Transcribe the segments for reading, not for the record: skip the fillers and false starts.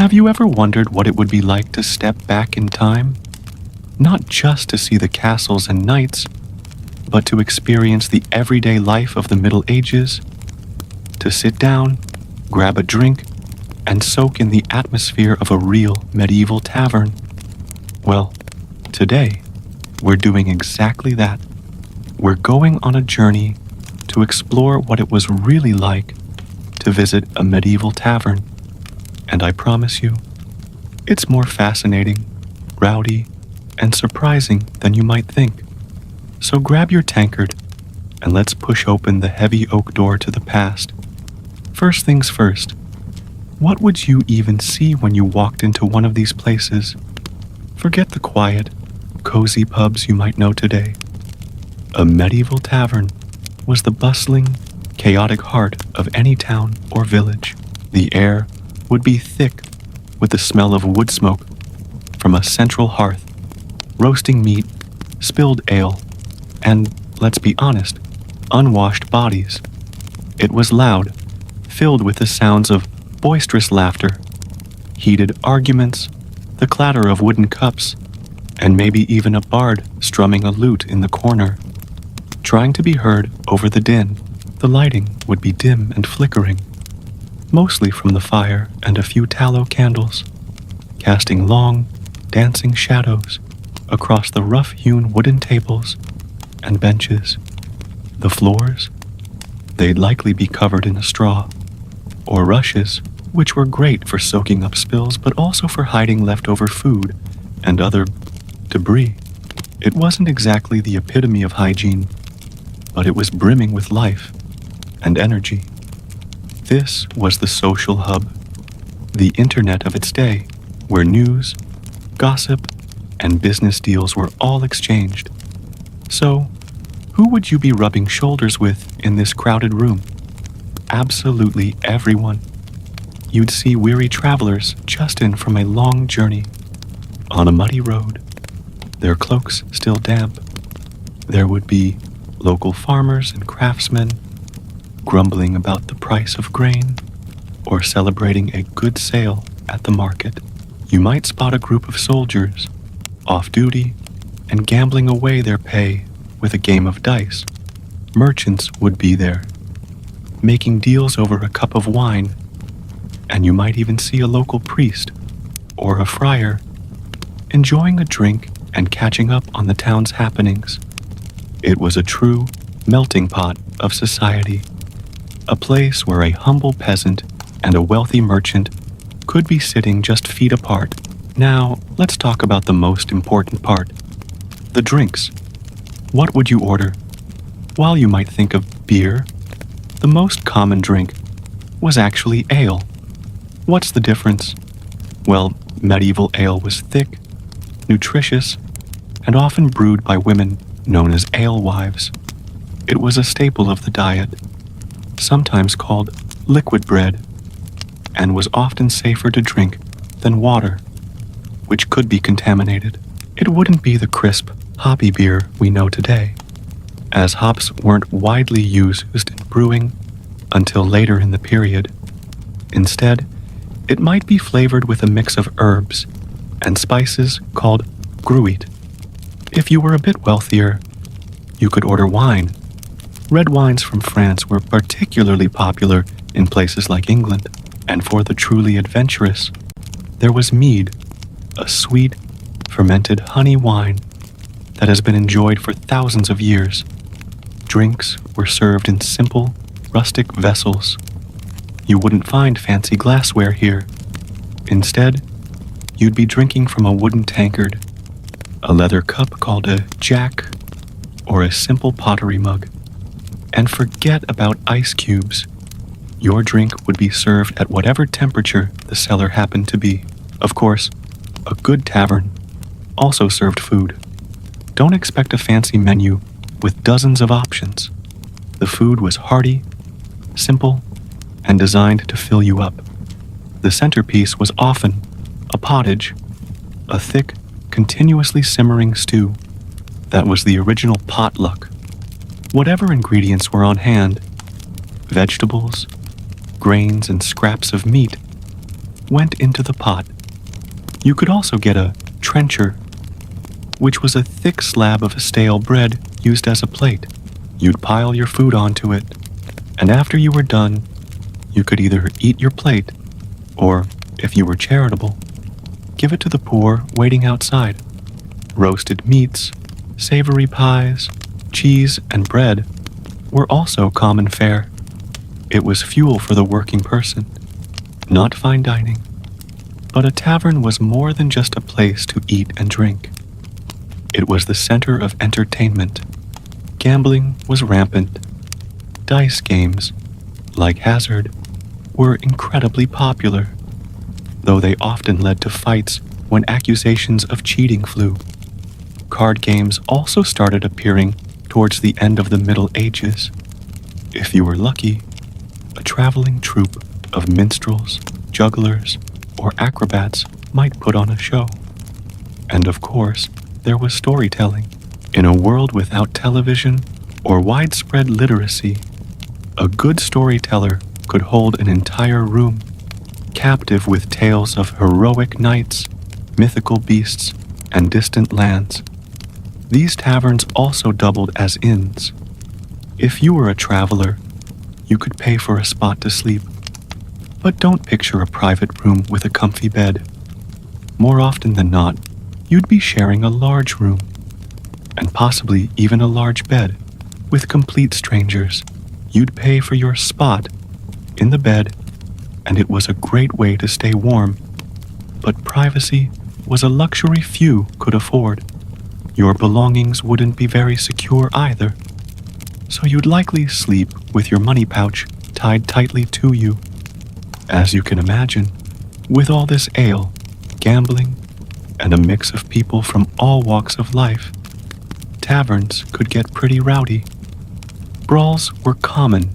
Have you ever wondered what it would be like to step back in time? Not just to see the castles and knights, but to experience the everyday life of the Middle Ages, to sit down, grab a drink, and soak in the atmosphere of a real medieval tavern. Well, today, we're doing exactly that. We're going on a journey to explore what it was really like to visit a medieval tavern. And I promise you, it's more fascinating, rowdy, and surprising than you might think. So grab your tankard and let's push open the heavy oak door to the past. First things first, what would you even see when you walked into one of these places? Forget the quiet, cozy pubs you might know today. A medieval tavern was the bustling, chaotic heart of any town or village. The air would be thick with the smell of wood smoke from a central hearth, roasting meat, spilled ale, and, let's be honest, unwashed bodies. It was loud, filled with the sounds of boisterous laughter, heated arguments, the clatter of wooden cups, and maybe even a bard strumming a lute in the corner. Trying to be heard over the din, the lighting would be dim and flickering, mostly from the fire and a few tallow candles, casting long, dancing shadows across the rough-hewn wooden tables and benches. The floors, they'd likely be covered in straw, or rushes, which were great for soaking up spills but also for hiding leftover food and other debris. It wasn't exactly the epitome of hygiene, but it was brimming with life and energy. This was the social hub, the internet of its day, where news, gossip, and business deals were all exchanged. So, who would you be rubbing shoulders with in this crowded room? Absolutely everyone. You'd see weary travelers just in from a long journey, on a muddy road, their cloaks still damp. There would be local farmers and craftsmen, grumbling about the price of grain, or celebrating a good sale at the market. You might spot a group of soldiers, off duty, and gambling away their pay with a game of dice. Merchants would be there, making deals over a cup of wine, and you might even see a local priest, or a friar, enjoying a drink and catching up on the town's happenings. It was a true melting pot of society, a place where a humble peasant and a wealthy merchant could be sitting just feet apart. Now, let's talk about the most important part, the drinks. What would you order? While you might think of beer, the most common drink was actually ale. What's the difference? Well, medieval ale was thick, nutritious, and often brewed by women known as alewives. It was a staple of the diet, sometimes called liquid bread, and was often safer to drink than water, which could be contaminated. It wouldn't be the crisp, hoppy beer we know today, as hops weren't widely used in brewing until later in the period. Instead, it might be flavored with a mix of herbs and spices called gruit. If you were a bit wealthier, you could order wine. Red wines from France were particularly popular in places like England, and for the truly adventurous, there was mead, a sweet, fermented honey wine that has been enjoyed for thousands of years. Drinks were served in simple, rustic vessels. You wouldn't find fancy glassware here. Instead, you'd be drinking from a wooden tankard, a leather cup called a jack, or a simple pottery mug. And forget about ice cubes. Your drink would be served at whatever temperature the cellar happened to be. Of course, a good tavern also served food. Don't expect a fancy menu with dozens of options. The food was hearty, simple, and designed to fill you up. The centerpiece was often a pottage, a thick, continuously simmering stew. That was the original potluck. Whatever ingredients were on hand, vegetables, grains, and scraps of meat, went into the pot. You could also get a trencher, which was a thick slab of stale bread used as a plate. You'd pile your food onto it, and after you were done, you could either eat your plate, or, if you were charitable, give it to the poor waiting outside. Roasted meats, savory pies, cheese, and bread were also common fare. It was fuel for the working person, not fine dining. But a tavern was more than just a place to eat and drink. It was the center of entertainment. Gambling was rampant. Dice games, like hazard, were incredibly popular, though they often led to fights when accusations of cheating flew. Card games also started appearing towards the end of the Middle Ages. If you were lucky, a traveling troupe of minstrels, jugglers, or acrobats might put on a show. And of course, there was storytelling. In a world without television or widespread literacy, a good storyteller could hold an entire room, captive with tales of heroic knights, mythical beasts, and distant lands. These taverns also doubled as inns. If you were a traveler, you could pay for a spot to sleep. But don't picture a private room with a comfy bed. More often than not, you'd be sharing a large room, and possibly even a large bed, with complete strangers. You'd pay for your spot in the bed, and it was a great way to stay warm. But privacy was a luxury few could afford. Your belongings wouldn't be very secure either, so you'd likely sleep with your money pouch tied tightly to you. As you can imagine, with all this ale, gambling, and a mix of people from all walks of life, taverns could get pretty rowdy. Brawls were common,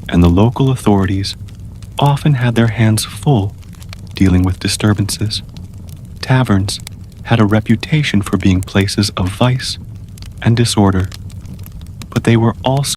and the local authorities often had their hands full dealing with disturbances. Taverns had a reputation for being places of vice and disorder, but they were also